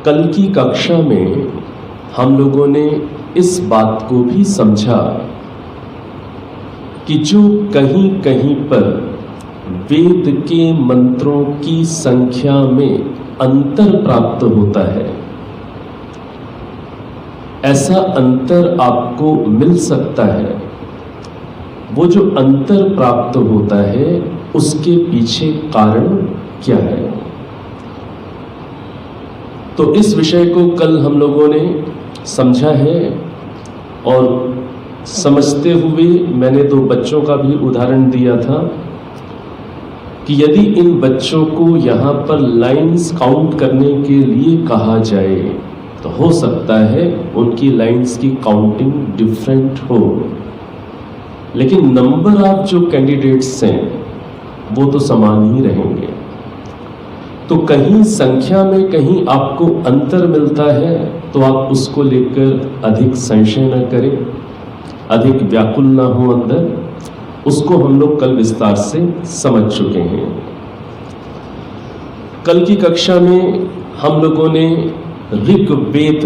कल की कक्षा में हम लोगों ने इस बात को भी समझा कि जो कहीं कहीं पर वेद के मंत्रों की संख्या में अंतर प्राप्त होता है, ऐसा अंतर आपको मिल सकता है। वो जो अंतर प्राप्त होता है उसके पीछे कारण क्या है? तो इस विषय को कल हम लोगों ने समझा है और समझते हुए मैंने 2 बच्चों का भी उदाहरण दिया था कि यदि इन बच्चों को यहाँ पर लाइंस काउंट करने के लिए कहा जाए तो हो सकता है उनकी लाइंस की काउंटिंग डिफरेंट हो, लेकिन नंबर ऑफ जो कैंडिडेट्स हैं वो तो समान ही रहेंगे। तो कहीं संख्या में कहीं आपको अंतर मिलता है तो आप उसको लेकर अधिक संशय न करें, अधिक व्याकुल ना हो अंदर। उसको हम लोग कल विस्तार से समझ चुके हैं। कल की कक्षा में हम लोगों ने ऋग्वेद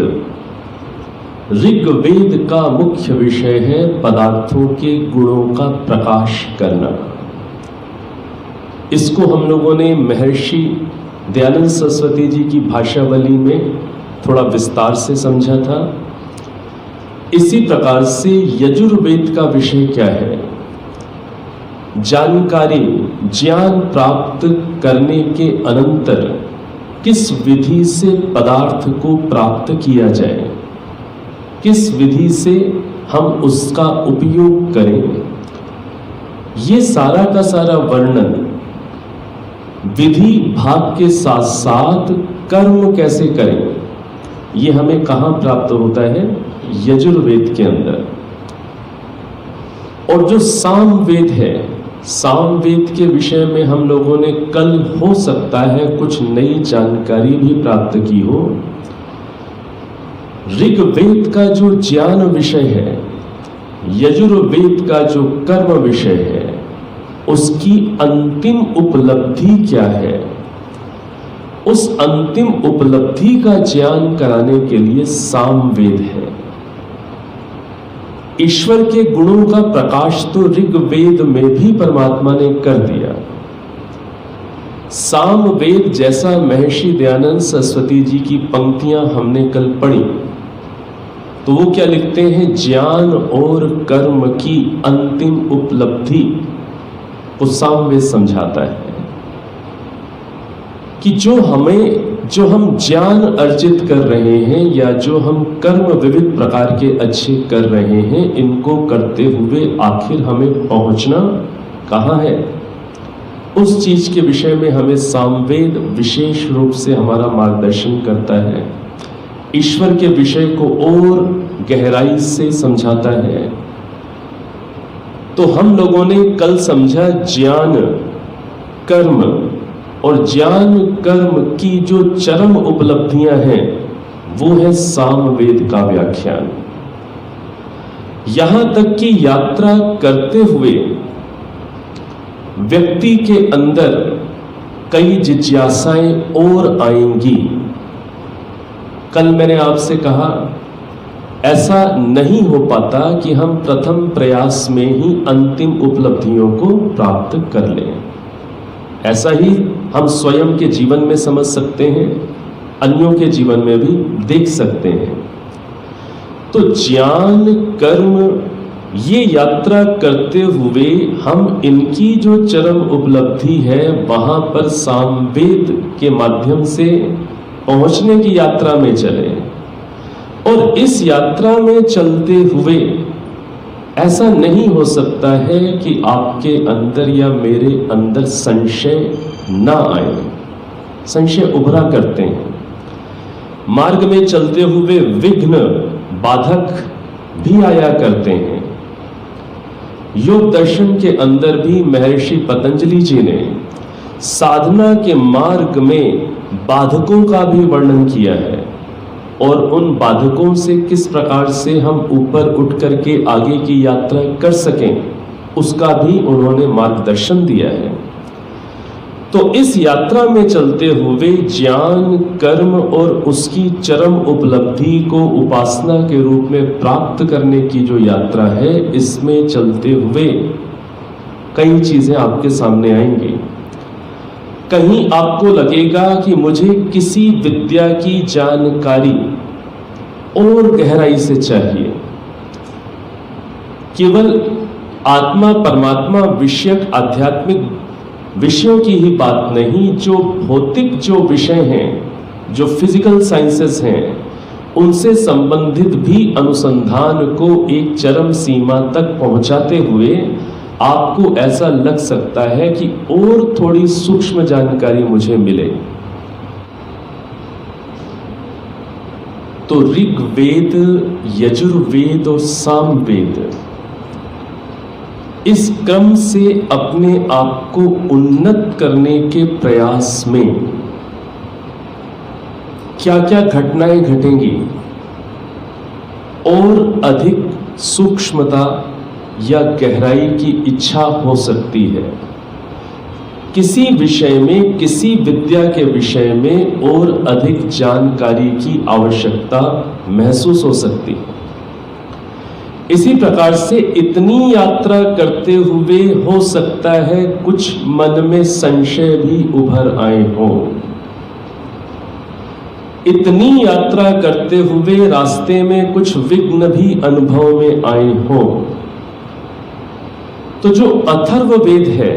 का मुख्य विषय है पदार्थों के गुणों का प्रकाश करना। इसको हम लोगों ने महर्षि दयानंद सरस्वती जी की भाषावली में थोड़ा विस्तार से समझा था। इसी प्रकार से यजुर्वेद का विषय क्या है? जानकारी, ज्ञान प्राप्त करने के अनंतर किस विधि से पदार्थ को प्राप्त किया जाए, किस विधि से हम उसका उपयोग करें, ये सारा का सारा वर्णन विधि भाग के साथ साथ कर्म कैसे करें, ये हमें कहाँ प्राप्त होता है? यजुर्वेद के अंदर। और जो सामवेद है, सामवेद के विषय में हम लोगों ने कल हो सकता है कुछ नई जानकारी भी प्राप्त की हो। ऋग्वेद का जो ज्ञान विषय है, यजुर्वेद का जो कर्म विषय है, उसकी अंतिम उपलब्धि क्या है? उस अंतिम उपलब्धि का ज्ञान कराने के लिए सामवेद है। ईश्वर के गुणों का प्रकाश तो ऋग्वेद में भी परमात्मा ने कर दिया। सामवेद जैसा महर्षि दयानंद सरस्वती जी की पंक्तियां हमने कल पढ़ी, तो वो क्या लिखते हैं? ज्ञान और कर्म की अंतिम उपलब्धि वो सामवेद समझाता है कि जो हम ज्ञान अर्जित कर रहे हैं या जो हम कर्म विविध प्रकार के अच्छे कर रहे हैं, इनको करते हुए आखिर हमें पहुंचना कहाँ है? उस चीज के विषय में हमें सामवेद विशेष रूप से हमारा मार्गदर्शन करता है, ईश्वर के विषय को और गहराई से समझाता है। तो हम लोगों ने कल समझा ज्ञान कर्म, और ज्ञान कर्म की जो चरम उपलब्धियां हैं वो है सामवेद का व्याख्यान। यहां तक कि यात्रा करते हुए व्यक्ति के अंदर कई जिज्ञासाएं और आएंगी। कल मैंने आपसे कहा ऐसा नहीं हो पाता कि हम प्रथम प्रयास में ही अंतिम उपलब्धियों को प्राप्त कर लें। ऐसा ही हम स्वयं के जीवन में समझ सकते हैं, अन्यों के जीवन में भी देख सकते हैं। तो ज्ञान कर्म ये यात्रा करते हुए हम इनकी जो चरम उपलब्धि है वहां पर सामवेद के माध्यम से पहुंचने की यात्रा में चले। और इस यात्रा में चलते हुए ऐसा नहीं हो सकता है कि आपके अंदर या मेरे अंदर संशय ना आए। संशय उभरा करते हैं। मार्ग में चलते हुए विघ्न बाधक भी आया करते हैं। योग दर्शन के अंदर भी महर्षि पतंजलि जी ने साधना के मार्ग में बाधकों का भी वर्णन किया है, और उन बाधकों से किस प्रकार से हम ऊपर उठ करके आगे की यात्रा कर सकें उसका भी उन्होंने मार्गदर्शन दिया है। तो इस यात्रा में चलते हुए ज्ञान, कर्म और उसकी चरम उपलब्धि को उपासना के रूप में प्राप्त करने की जो यात्रा है, इसमें चलते हुए कई चीजें आपके सामने आएंगी। कहीं आपको लगेगा कि मुझे किसी विद्या की जानकारी और गहराई से चाहिए, केवल आत्मा परमात्मा विषयक आध्यात्मिक विषयों की ही बात नहीं, जो भौतिक जो विषय हैं, जो फिजिकल साइंसेस हैं, उनसे संबंधित भी अनुसंधान को एक चरम सीमा तक पहुंचाते हुए आपको ऐसा लग सकता है कि और थोड़ी सूक्ष्म जानकारी मुझे मिले। तो ऋग्वेद, यजुर्वेद और सामवेद, इस क्रम से अपने आप को उन्नत करने के प्रयास में क्या क्या घटनाएं घटेंगी और अधिक सूक्ष्मता या गहराई की इच्छा हो सकती है। किसी विषय में, किसी विद्या के विषय में और अधिक जानकारी की आवश्यकता महसूस हो सकती है। इसी प्रकार से इतनी यात्रा करते हुए हो सकता है कुछ मन में संशय भी उभर आए हों। इतनी यात्रा करते हुए रास्ते में कुछ विघ्न भी अनुभव में आए हों। तो जो अथर्ववेद है,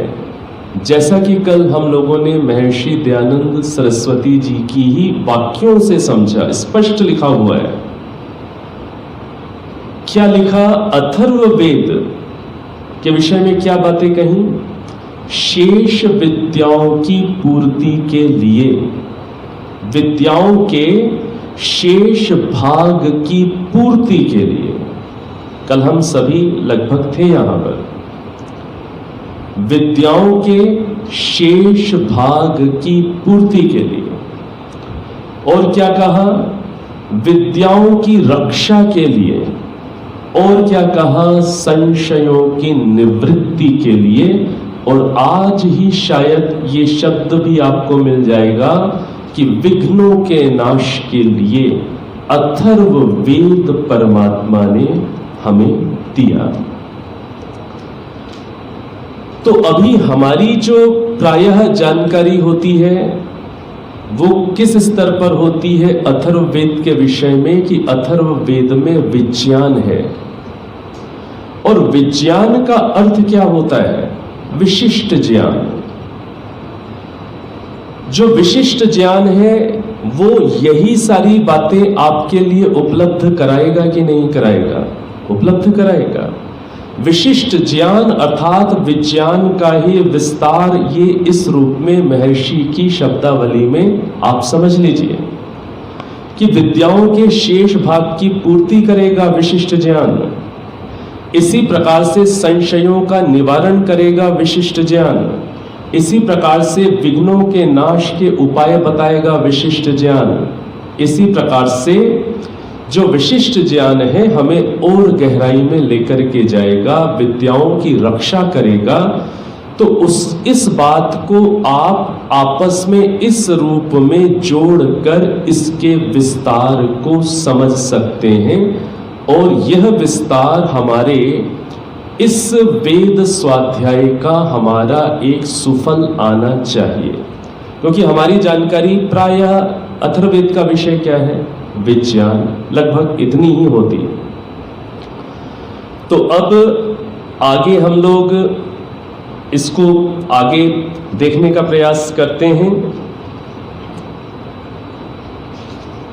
जैसा कि कल हम लोगों ने महर्षि दयानंद सरस्वती जी की ही वाक्यों से समझा, स्पष्ट लिखा हुआ है। क्या लिखा? अथर्ववेद के विषय में क्या बातें कही? शेष विद्याओं की पूर्ति के लिए, विद्याओं के शेष भाग की पूर्ति के लिए। कल हम सभी लगभग थे यहां पर। विद्याओं के शेष भाग की पूर्ति के लिए। और क्या कहा? विद्याओं की रक्षा के लिए। और क्या कहा? संशयों की निवृत्ति के लिए। और आज ही शायद ये शब्द भी आपको मिल जाएगा कि विघ्नों के नाश के लिए अथर्ववेद परमात्मा ने हमें दिया। तो अभी हमारी जो प्रायः जानकारी होती है वो किस स्तर पर होती है अथर्ववेद के विषय में, कि अथर्ववेद में विज्ञान है। और विज्ञान का अर्थ क्या होता है? विशिष्ट ज्ञान। जो विशिष्ट ज्ञान है वो यही सारी बातें आपके लिए उपलब्ध कराएगा कि नहीं कराएगा? उपलब्ध कराएगा। विशिष्ट ज्ञान अर्थात विज्ञान का ही विस्तार, ये इस रूप में महर्षि की शब्दावली में आप समझ लीजिए कि विद्याओं के शेष भाग की पूर्ति करेगा विशिष्ट ज्ञान। इसी प्रकार से संशयों का निवारण करेगा विशिष्ट ज्ञान। इसी प्रकार से विघ्नों के नाश के उपाय बताएगा विशिष्ट ज्ञान। इसी प्रकार से जो विशिष्ट ज्ञान है हमें और गहराई में लेकर के जाएगा, विद्याओं की रक्षा करेगा। तो इस बात को आप आपस में इस रूप में जोड़कर इसके विस्तार को समझ सकते हैं। और यह विस्तार हमारे इस वेद स्वाध्याय का हमारा एक सुफल आना चाहिए, क्योंकि हमारी जानकारी प्रायः अथर्ववेद का विषय क्या है? विज्ञान, लगभग इतनी ही होती है। तो अब आगे हम लोग इसको आगे देखने का प्रयास करते हैं।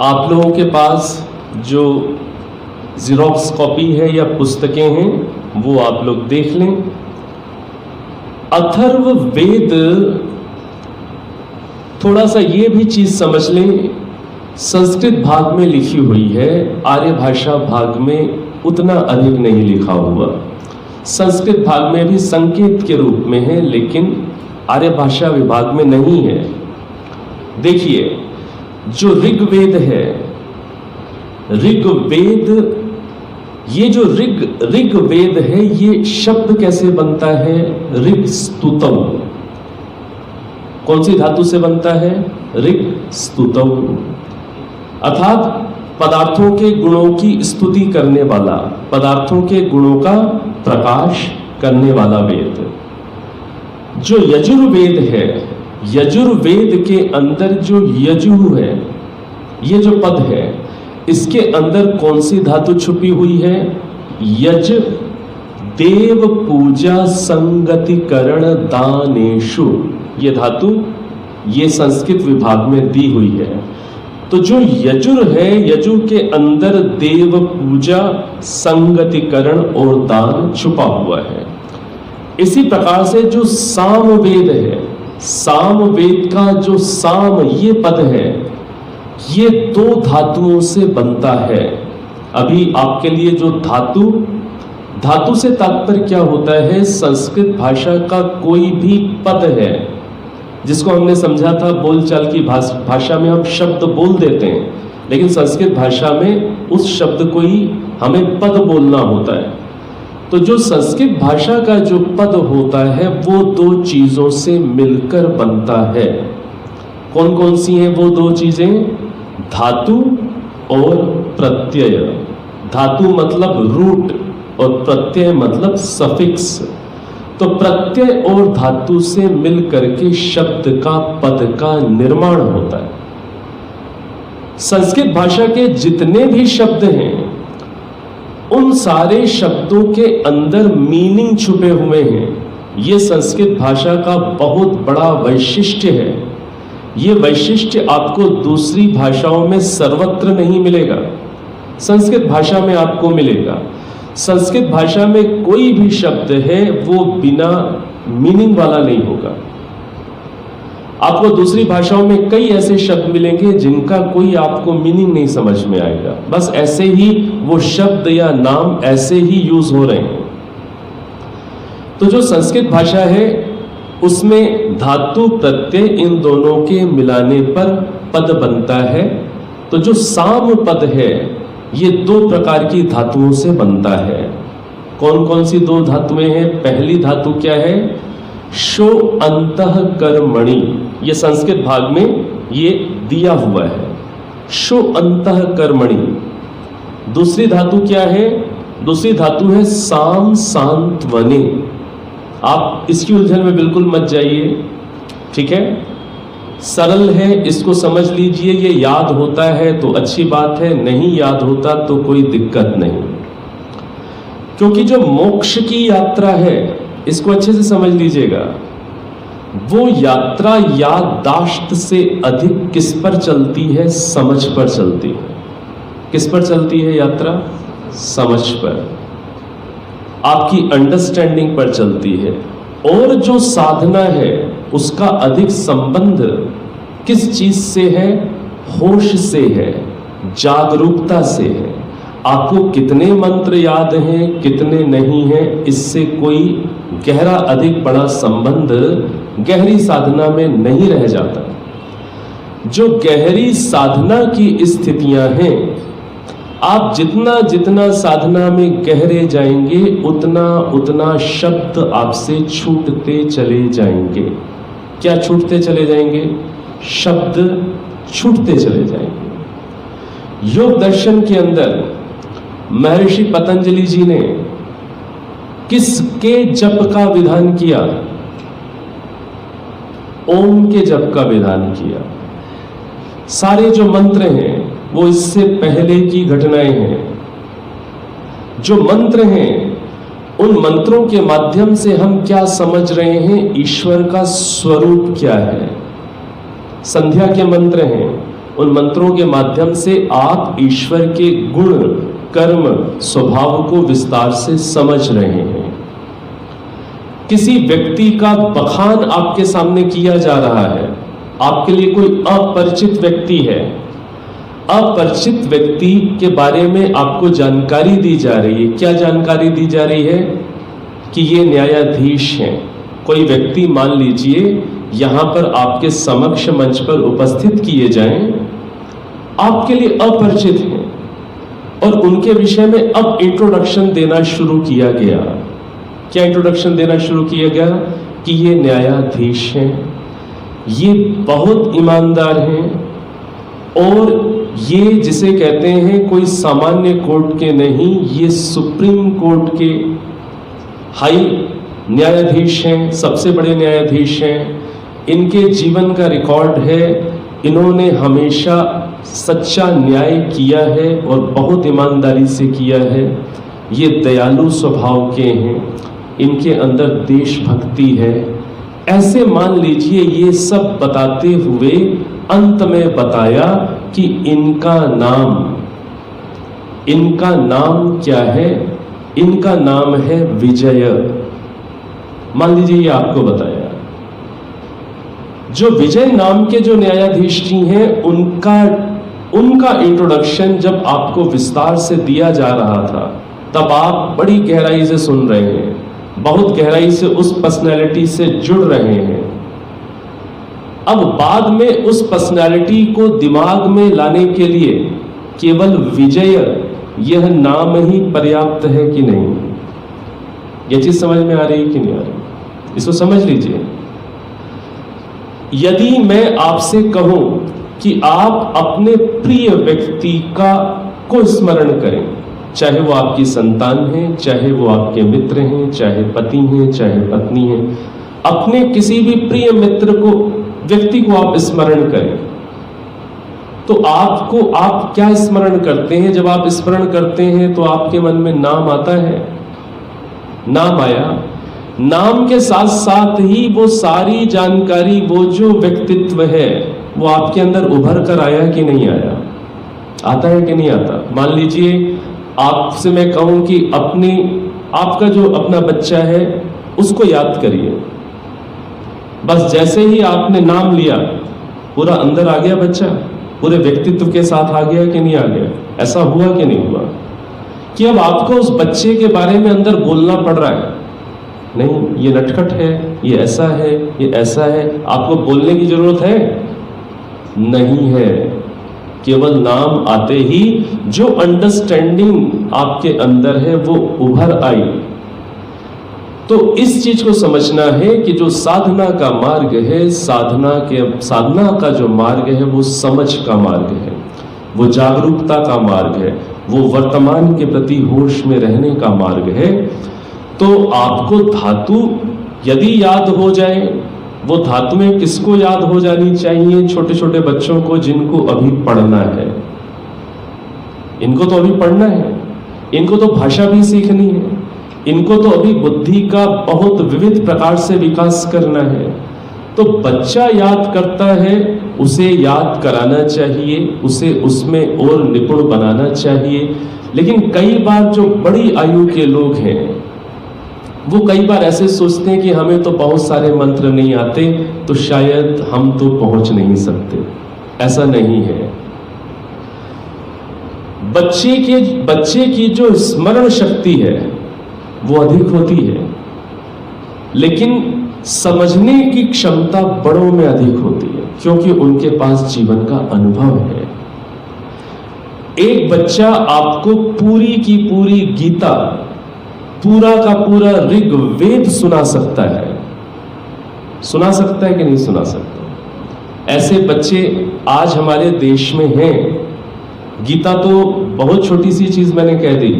आप लोगों के पास जो ज़ेरॉक्स कॉपी है या पुस्तकें हैं वो आप लोग देख लें। अथर्ववेद, थोड़ा सा ये भी चीज समझ लें, संस्कृत भाग में लिखी हुई है, आर्य भाषा भाग में उतना अधिक नहीं लिखा हुआ। संस्कृत भाग में भी संकेत के रूप में है, लेकिन आर्य भाषा विभाग में नहीं है। देखिए, जो ऋग्वेद है, ऋग्वेद, ये जो ऋग्वेद है, ये शब्द कैसे बनता है? ऋग स्तुतम। कौन सी धातु से बनता है? ऋक् स्तुतौ, अर्थात पदार्थों के गुणों की स्तुति करने वाला, पदार्थों के गुणों का प्रकाश करने वाला वेद। जो यजुर्वेद है, यजुर्वेद के अंदर जो यजु है, ये जो पद है, इसके अंदर कौन सी धातु छुपी हुई है? यज देव पूजा संगतिकरण दानेषु, ये धातु ये संस्कृत विभाग में दी हुई है। तो जो यजुर है, यजु के अंदर देव पूजा संगतिकरण और दान छुपा हुआ है। इसी प्रकार से जो सामवेद है, सामवेद का जो साम ये पद है, ये दो धातुओं से बनता है। अभी आपके लिए जो धातु, धातु से तात्पर्य क्या होता है? संस्कृत भाषा का कोई भी पद है, जिसको हमने समझा था बोलचाल की भाषा में हम शब्द बोल देते हैं, लेकिन संस्कृत भाषा में उस शब्द को ही हमें पद बोलना होता है। तो जो संस्कृत भाषा का जो पद होता है वो दो चीजों से मिलकर बनता है। कौन कौन सी हैं वो दो चीजें? धातु और प्रत्यय। धातु मतलब रूट और प्रत्यय मतलब सफिक्स। तो प्रत्यय और धातु से मिल करके शब्द का, पद का निर्माण होता है। संस्कृत भाषा के जितने भी शब्द हैं, उन सारे शब्दों के अंदर मीनिंग छुपे हुए हैं। ये संस्कृत भाषा का बहुत बड़ा वैशिष्ट्य है। ये वैशिष्ट्य आपको दूसरी भाषाओं में सर्वत्र नहीं मिलेगा, संस्कृत भाषा में आपको मिलेगा। संस्कृत भाषा में कोई भी शब्द है वो बिना मीनिंग वाला नहीं होगा। आपको दूसरी भाषाओं में कई ऐसे शब्द मिलेंगे जिनका कोई आपको मीनिंग नहीं समझ में आएगा, बस ऐसे ही वो शब्द या नाम ऐसे ही यूज हो रहे हैं। तो जो संस्कृत भाषा है उसमें धातु प्रत्यय इन दोनों के मिलाने पर पद बनता है। तो जो साम पद है ये दो प्रकार की धातुओं से बनता है। कौन कौन सी दो धातुएं हैं? पहली धातु क्या है? शो अंतःकर्मणि, ये संस्कृत भाग में ये दिया हुआ है, शो अंतःकर्मणि। दूसरी धातु क्या है? दूसरी धातु है साम सांत्वने। आप इसकी उलझन में बिल्कुल मत जाइए, ठीक है, सरल है, इसको समझ लीजिए। ये याद होता है तो अच्छी बात है, नहीं याद होता तो कोई दिक्कत नहीं। क्योंकि जो मोक्ष की यात्रा है, इसको अच्छे से समझ लीजिएगा, वो यात्रा याददाश्त से अधिक किस पर चलती है? समझ पर चलती है। किस पर चलती है यात्रा? समझ पर, आपकी अंडरस्टैंडिंग पर चलती है। और जो साधना है उसका अधिक संबंध किस चीज से है? होश से है, जागरूकता से है। आपको कितने मंत्र याद हैं, कितने नहीं हैं, इससे कोई गहरा अधिक बड़ा संबंध गहरी साधना में नहीं रह जाता। जो गहरी साधना की स्थितियां हैं, आप जितना जितना साधना में गहरे जाएंगे उतना उतना शब्द आपसे छूटते चले जाएंगे। क्या छूटते चले जाएंगे? शब्द छूटते चले जाएंगे। योग दर्शन के अंदर महर्षि पतंजलि जी ने किसके जप का विधान किया? ओम के जप का विधान किया। सारे जो मंत्र हैं वो इससे पहले की घटनाएं हैं। जो मंत्र हैं उन मंत्रों के माध्यम से हम क्या समझ रहे हैं? ईश्वर का स्वरूप क्या है। संध्या के मंत्र हैं, उन मंत्रों के माध्यम से आप ईश्वर के गुण, कर्म, स्वभाव को विस्तार से समझ रहे हैं। किसी व्यक्ति का बखान आपके सामने किया जा रहा है, आपके लिए कोई अपरिचित व्यक्ति है, अपरिचित व्यक्ति के बारे में आपको जानकारी दी जा रही है। क्या जानकारी दी जा रही है? कि ये न्यायाधीश हैं। कोई व्यक्ति मान लीजिए यहां पर आपके समक्ष मंच पर उपस्थित किए जाएं, आपके लिए अपरिचित हैं और उनके विषय में अब इंट्रोडक्शन देना शुरू किया गया। क्या इंट्रोडक्शन देना शुरू किया गया? कि ये न्यायाधीश हैं, ये बहुत ईमानदार हैं और ये जिसे कहते हैं कोई सामान्य कोर्ट के नहीं, ये सुप्रीम कोर्ट के हाई न्यायाधीश हैं, सबसे बड़े न्यायाधीश हैं। इनके जीवन का रिकॉर्ड है, इन्होंने हमेशा सच्चा न्याय किया है और बहुत ईमानदारी से किया है। ये दयालु स्वभाव के हैं, इनके अंदर देशभक्ति है। ऐसे मान लीजिए ये सब बताते हुए अंत में बताया कि इनका नाम क्या है? इनका नाम है विजय। मान लीजिए ये आपको बताया। जो विजय नाम के जो न्यायाधीश जी हैं, उनका इंट्रोडक्शन जब आपको विस्तार से दिया जा रहा था, तब आप बड़ी गहराई से सुन रहे हैं, बहुत गहराई से उस पर्सनैलिटी से जुड़ रहे हैं। अब बाद में उस पर्सनैलिटी को दिमाग में लाने के लिए केवल विजय यह नाम ही पर्याप्त है कि नहीं? यह चीज समझ में आ रही है कि नहीं आ रही? इसको समझ लीजिए। यदि मैं आपसे कहूं कि आप अपने प्रिय व्यक्ति को स्मरण करें, चाहे वो आपकी संतान है, चाहे वो आपके मित्र हैं, चाहे पति हैं, चाहे पत्नी हैं, अपने किसी भी प्रिय व्यक्ति को आप स्मरण करें, तो आप क्या स्मरण करते हैं? जब आप स्मरण करते हैं तो आपके मन में नाम आता है। नाम आया, नाम के साथ साथ ही वो सारी जानकारी, वो जो व्यक्तित्व है, वो आपके अंदर उभर कर आया कि नहीं आया? आता है कि नहीं आता? मान लीजिए आपसे मैं कहूं कि आपका जो अपना बच्चा है उसको याद करिए। बस जैसे ही आपने नाम लिया, पूरा अंदर आ गया बच्चा, पूरे व्यक्तित्व के साथ आ गया कि नहीं आ गया? ऐसा हुआ कि नहीं हुआ कि अब आपको उस बच्चे के बारे में अंदर बोलना पड़ रहा है? नहीं, ये नटखट है, ये ऐसा है, ये ऐसा है, आपको बोलने की जरूरत है? नहीं है। केवल नाम आते ही जो अंडरस्टैंडिंग आपके अंदर है वो उभर आई। तो इस चीज को समझना है कि जो साधना का मार्ग है, साधना का जो मार्ग है वो समझ का मार्ग है, वो जागरूकता का मार्ग है, वो वर्तमान के प्रति होश में रहने का मार्ग है। तो आपको धातु यदि याद हो जाए, वो धातुएं किसको याद हो जानी चाहिए? छोटे छोटे बच्चों को, जिनको अभी पढ़ना है। इनको तो अभी पढ़ना है, इनको तो भाषा भी सीखनी है, इनको तो अभी बुद्धि का बहुत विविध प्रकार से विकास करना है। तो बच्चा याद करता है, उसे याद कराना चाहिए, उसे उसमें और निपुण बनाना चाहिए। लेकिन कई बार जो बड़ी आयु के लोग हैं, वो कई बार ऐसे सोचते हैं कि हमें तो बहुत सारे मंत्र नहीं आते, तो शायद हम तो पहुंच नहीं सकते। ऐसा नहीं है। बच्चे की जो स्मरण शक्ति है वो अधिक होती है, लेकिन समझने की क्षमता बड़ों में अधिक होती है, क्योंकि उनके पास जीवन का अनुभव है। एक बच्चा आपको पूरी की पूरी गीता, पूरा का पूरा ऋग्वेद सुना सकता है। सुना सकता है कि नहीं सुना सकता? ऐसे बच्चे आज हमारे देश में हैं। गीता तो बहुत छोटी सी चीज मैंने कह दी,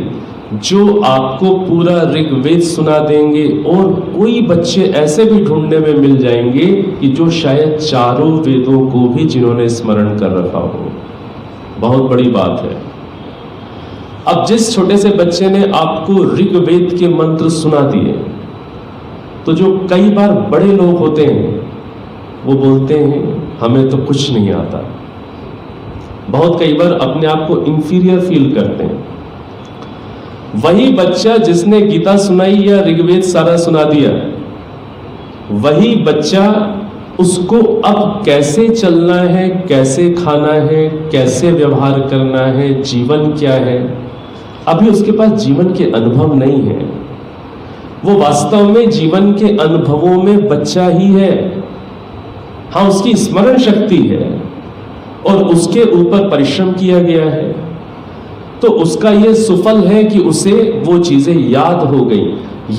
जो आपको पूरा ऋग्वेद सुना देंगे। और कोई बच्चे ऐसे भी ढूंढने में मिल जाएंगे कि जो शायद चारों वेदों को भी जिन्होंने स्मरण कर रखा हो। बहुत बड़ी बात है। अब जिस छोटे से बच्चे ने आपको ऋग्वेद के मंत्र सुना दिए, तो जो कई बार बड़े लोग होते हैं वो बोलते हैं हमें तो कुछ नहीं आता। बहुत कई बार अपने आप को इंफीरियर फील करते हैं। वही बच्चा जिसने गीता सुनाई या ऋग्वेद सारा सुना दिया, वही बच्चा उसको अब कैसे चलना है, कैसे खाना है, कैसे व्यवहार करना है, जीवन क्या है, अभी उसके पास जीवन के अनुभव नहीं है। वो वास्तव में जीवन के अनुभवों में बच्चा ही है। हाँ, उसकी स्मरण शक्ति है और उसके ऊपर परिश्रम किया गया है, तो उसका ये सुफल है कि उसे वो चीजें याद हो गई।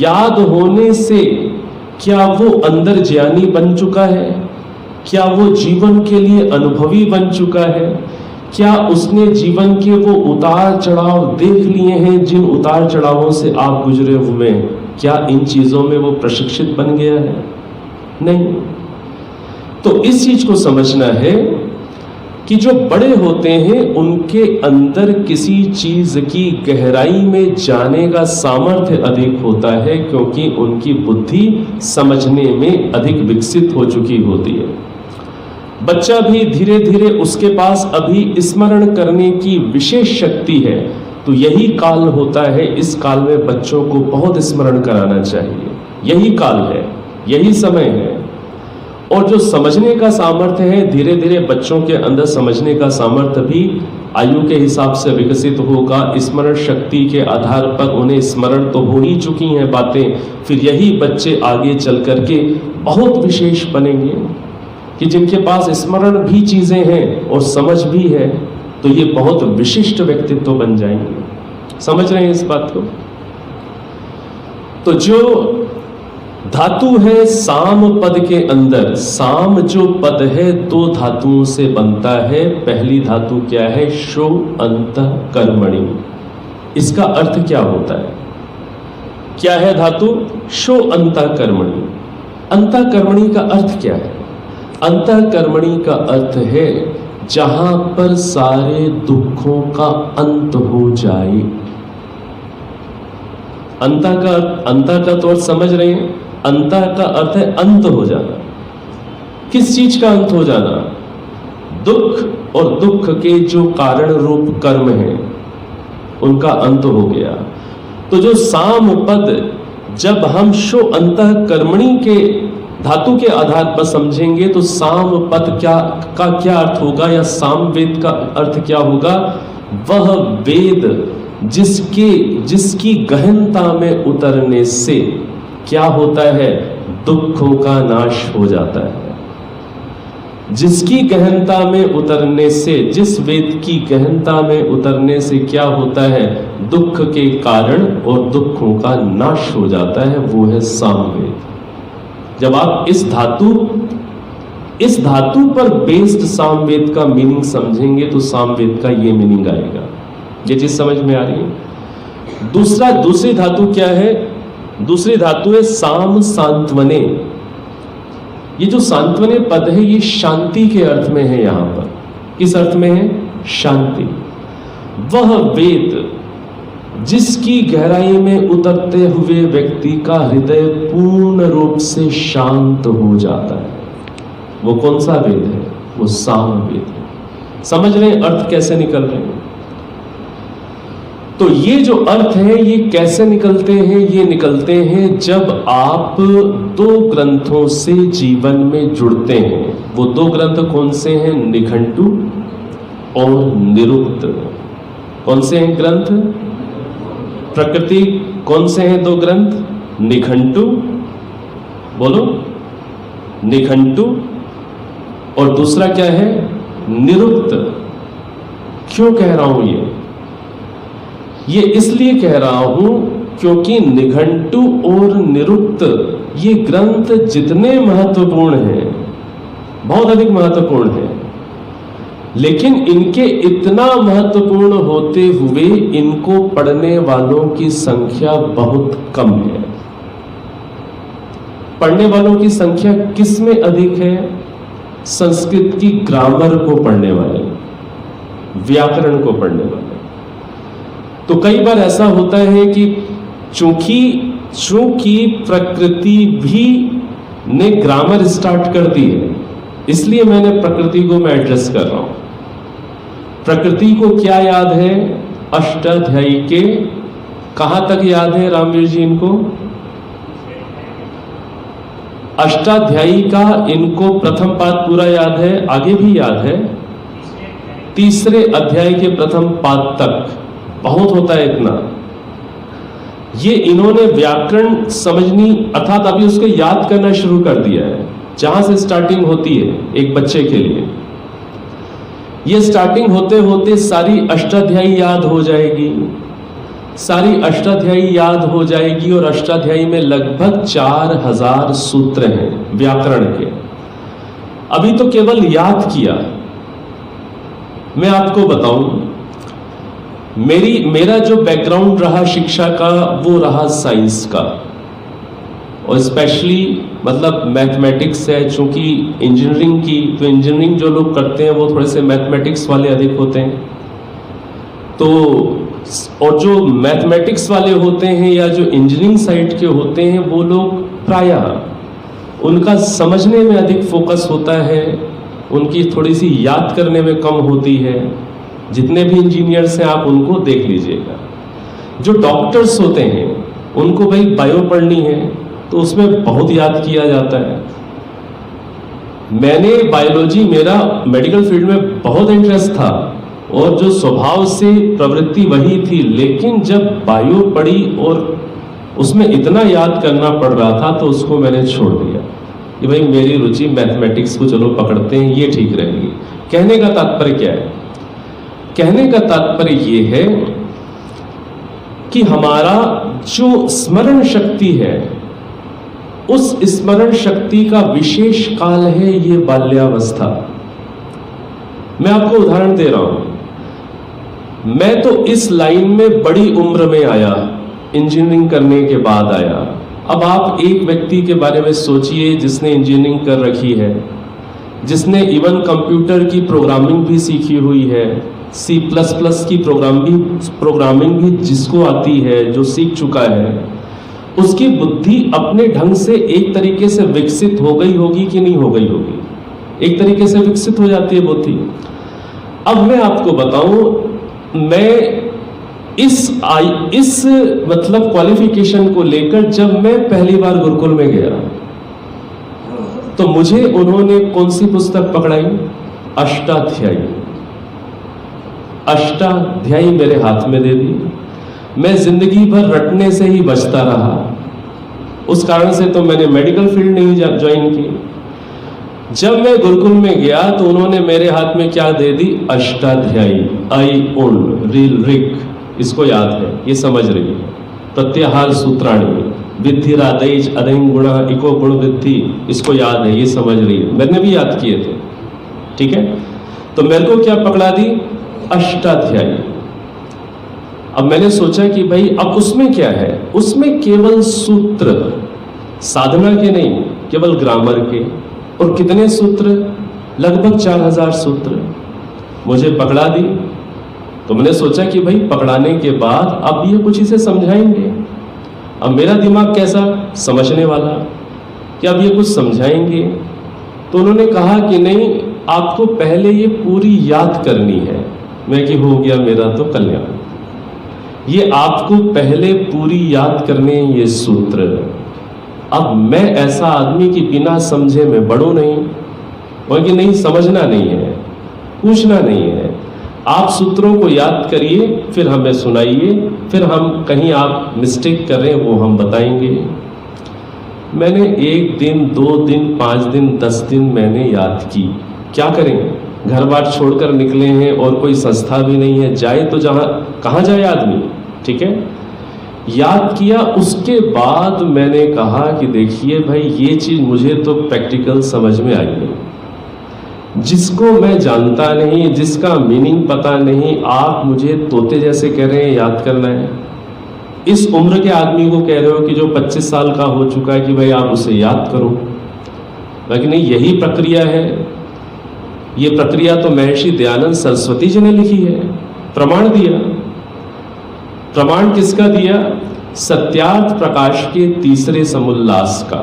याद होने से क्या वो अंदर ज्ञानी बन चुका है? क्या वो जीवन के लिए अनुभवी बन चुका है? क्या उसने जीवन के वो उतार चढ़ाव देख लिए हैं जिन उतार चढ़ावों से आप गुजरे हुए हैं? क्या इन चीजों में वो प्रशिक्षित बन गया है? नहीं। तो इस चीज को समझना है कि जो बड़े होते हैं उनके अंदर किसी चीज की गहराई में जाने का सामर्थ्य अधिक होता है, क्योंकि उनकी बुद्धि समझने में अधिक विकसित हो चुकी होती है। बच्चा भी धीरे धीरे उसके पास अभी स्मरण करने की विशेष शक्ति है, तो यही काल होता है। इस काल में बच्चों को बहुत स्मरण कराना चाहिए। यही काल है, यही समय है। और जो समझने का सामर्थ्य है, धीरे धीरे बच्चों के अंदर समझने का सामर्थ्य भी आयु के हिसाब से विकसित होगा। स्मरण शक्ति के आधार पर उन्हें स्मरण तो हो ही चुकी हैं बातें, फिर यही बच्चे आगे चल करके बहुत विशेष बनेंगे कि जिनके पास स्मरण भी चीजें हैं और समझ भी है, तो ये बहुत विशिष्ट व्यक्तित्व बन जाएंगे। समझ रहे हैं इस बात को? तो जो धातु है साम पद के अंदर, साम जो पद है दो धातुओं से बनता है। पहली धातु क्या है? शो अंतःकर्मणि। इसका अर्थ क्या होता है? क्या है धातु? शो अंतःकर्मणि। अंतःकर्मणि का अर्थ क्या है? अंतःकर्मणि का अर्थ है जहां पर सारे दुखों का अंत हो जाए। अंत का तो अर्थ समझ रहे हैं? अंत का अर्थ है अंत हो जाना। किस चीज का अंत हो जाना? दुख और दुख के जो कारण रूप कर्म हैं उनका अंत हो गया। तो जो साम पद जब हम शो अंतःकर्मणि के धातु के आधार पर समझेंगे तो साम पद क्या अर्थ होगा, या साम वेद का अर्थ क्या होगा? वह वेद जिसकी गहनता में उतरने से क्या होता है? दुखों का नाश हो जाता है। जिसकी गहनता में उतरने से, जिस वेद की गहनता में उतरने से क्या होता है? दुख के कारण और दुखों का नाश हो जाता है, वो है सामवेद। जब आप इस धातु पर बेस्ड सामवेद का मीनिंग समझेंगे तो सामवेद का ये मीनिंग आएगा। ये चीज समझ में आ रही है? दूसरी धातु क्या है? दूसरी धातु है साम सांत्वने। ये जो सांत्वने पद है ये शांति के अर्थ में है। यहां पर किस अर्थ में है? शांति। वह वेद जिसकी गहराई में उतरते हुए व्यक्ति का हृदय पूर्ण रूप से शांत हो जाता है, वो कौन सा वेद है? वो साम वेद है। समझ रहे हैं अर्थ कैसे निकल रहे हैं? तो ये जो अर्थ है ये कैसे निकलते हैं? ये निकलते हैं जब आप दो ग्रंथों से जीवन में जुड़ते हैं। वो दो ग्रंथ कौन से हैं? निघंटु और निरुक्त। कौन से हैं ग्रंथ? प्रकृति। कौन से हैं दो ग्रंथ? निघंटु, बोलो, निघंटु, और दूसरा क्या है? निरुक्त। क्यों कह रहा हूं ये इसलिए कह रहा हूं क्योंकि निघंटु और निरुक्त ये ग्रंथ जितने महत्वपूर्ण हैं, बहुत अधिक महत्वपूर्ण हैं, लेकिन इनके इतना महत्वपूर्ण होते हुए इनको पढ़ने वालों की संख्या बहुत कम है। पढ़ने वालों की संख्या किस में अधिक है? संस्कृत की ग्रामर को पढ़ने वाले, व्याकरण को पढ़ने वाले। तो कई बार ऐसा होता है कि चूंकि प्रकृति भी ने ग्रामर स्टार्ट कर दी है, इसलिए मैंने प्रकृति को मैं एड्रेस कर रहा हूं। प्रकृति को क्या याद है? अष्टाध्यायी के कहां तक याद है रामवीर जी इनको? अष्टाध्यायी का इनको प्रथम पाद पूरा याद है, आगे भी याद है, तीसरे अध्याय के प्रथम पाद तक। बहुत होता है इतना। ये इन्होंने व्याकरण समझनी अर्थात अभी उसको याद करना शुरू कर दिया है। जहां से स्टार्टिंग होती है एक बच्चे के लिए, ये स्टार्टिंग होते होते सारी अष्टाध्यायी याद हो जाएगी। सारी अष्टाध्यायी याद हो जाएगी और अष्टाध्यायी में लगभग 4000 सूत्र हैं व्याकरण के। अभी तो केवल याद किया। मैं आपको बताऊं, मेरा जो बैकग्राउंड रहा शिक्षा का वो रहा साइंस का, और स्पेशली मतलब मैथमेटिक्स है। चूंकि इंजीनियरिंग की, तो इंजीनियरिंग जो लोग करते हैं वो थोड़े से मैथमेटिक्स वाले अधिक होते हैं। तो और जो मैथमेटिक्स वाले होते हैं या जो इंजीनियरिंग साइड के होते हैं वो लोग प्रायः उनका समझने में अधिक फोकस होता है, उनकी थोड़ी सी याद करने में कम होती है। जितने भी इंजीनियर्स हैं आप उनको देख लीजिएगा। जो डॉक्टर्स होते हैं उनको भाई बायो पढ़नी है तो उसमें बहुत याद किया जाता है। मैंने बायोलॉजी, मेरा मेडिकल फील्ड में बहुत इंटरेस्ट था और जो स्वभाव से प्रवृत्ति वही थी, लेकिन जब बायो पढ़ी और उसमें इतना याद करना पड़ रहा था तो उसको मैंने छोड़ दिया कि भाई मेरी रुचि मैथमेटिक्स को चलो पकड़ते हैं, ये ठीक रहेगी। कहने का तात्पर्य क्या है? कहने का तात्पर्य ये है कि हमारा जो स्मरण शक्ति है, उस स्मरण शक्ति का विशेष काल है ये बाल्यावस्था। मैं आपको उदाहरण दे रहा हूं। मैं तो इस लाइन में बड़ी उम्र में आया, इंजीनियरिंग करने के बाद आया। अब आप एक व्यक्ति के बारे में सोचिए जिसने इंजीनियरिंग कर रखी है, जिसने इवन कंप्यूटर की प्रोग्रामिंग भी सीखी हुई है, C++ की प्रोग्रामिंग भी जिसको आती है, जो सीख चुका है, उसकी बुद्धि अपने ढंग से एक तरीके से विकसित हो गई होगी कि नहीं हो गई होगी? एक तरीके से विकसित हो जाती है बुद्धि। अब मैं आपको बताऊं, मैं इस मतलब क्वालिफिकेशन को लेकर जब मैं पहली बार गुरुकुल में गया तो मुझे उन्होंने कौन सी पुस्तक पकड़ाई? अष्टाध्यायी। अष्टाध्यायी मेरे हाथ में दे दी। मैं जिंदगी भर रटने से ही बचता रहा। उस कारण से तो मैंने मेडिकल फील्ड नहीं ज्वाइन की। जब मैं गुरुकुल में गया तो उन्होंने मेरे हाथ में क्या दे दी? अष्टाध्यायी। आई उण रील ऋक, इसको याद है, ये समझ रही है। प्रत्याहार सूत्राणी, विद्धिरादैच अदैं गुणा इको गुण विद्धि, इसको याद है, ये समझ रही है। मैंने भी याद किए थे, ठीक है। तो मेरे को क्या पकड़ा दी? अष्टाध्यायी। अब मैंने सोचा कि भाई अब उसमें क्या है? उसमें केवल सूत्र, साधना के नहीं, केवल ग्रामर के। और कितने सूत्र? लगभग 4000 सूत्र मुझे पकड़ा दी। तो मैंने सोचा कि भाई पकड़ाने के बाद अब ये कुछ इसे समझाएंगे। अब मेरा दिमाग कैसा? समझने वाला, कि अब ये कुछ समझाएंगे। तो उन्होंने कहा कि नहीं, आपको पहले ये पूरी याद करनी है। मैं कि हो गया मेरा तो कल्याण। ये आपको पहले पूरी याद करने ये सूत्र। अब मैं ऐसा आदमी कि बिना समझे मैं बढ़ूं नहीं, और कि नहीं समझना नहीं है, पूछना नहीं है। आप सूत्रों को याद करिए, फिर हमें सुनाइए, फिर हम कहीं आप मिस्टेक कर रहे हैं वो हम बताएंगे। मैंने 1 दिन, 2 दिन, 5 दिन, 10 दिन मैंने याद की। क्या करें, घर बार छोड़कर निकले हैं और कोई संस्था भी नहीं है, जाए तो कहाँ जाए आदमी, ठीक है। याद किया। उसके बाद मैंने कहा कि देखिए भाई ये चीज़ मुझे तो प्रैक्टिकल समझ में आई नहीं। जिसको मैं जानता नहीं, जिसका मीनिंग पता नहीं, आप मुझे तोते जैसे कह रहे हैं याद करना है। इस उम्र के आदमी को कह रहे हो कि जो 25 साल का हो चुका है कि भाई आप उसे याद करो। लेकिन नहीं, यही प्रक्रिया है। ये प्रक्रिया तो महर्षि दयानंद सरस्वती जी ने लिखी है, प्रमाण दिया। प्रमाण किसका दिया? सत्यार्थ प्रकाश के तीसरे समुल्लास का।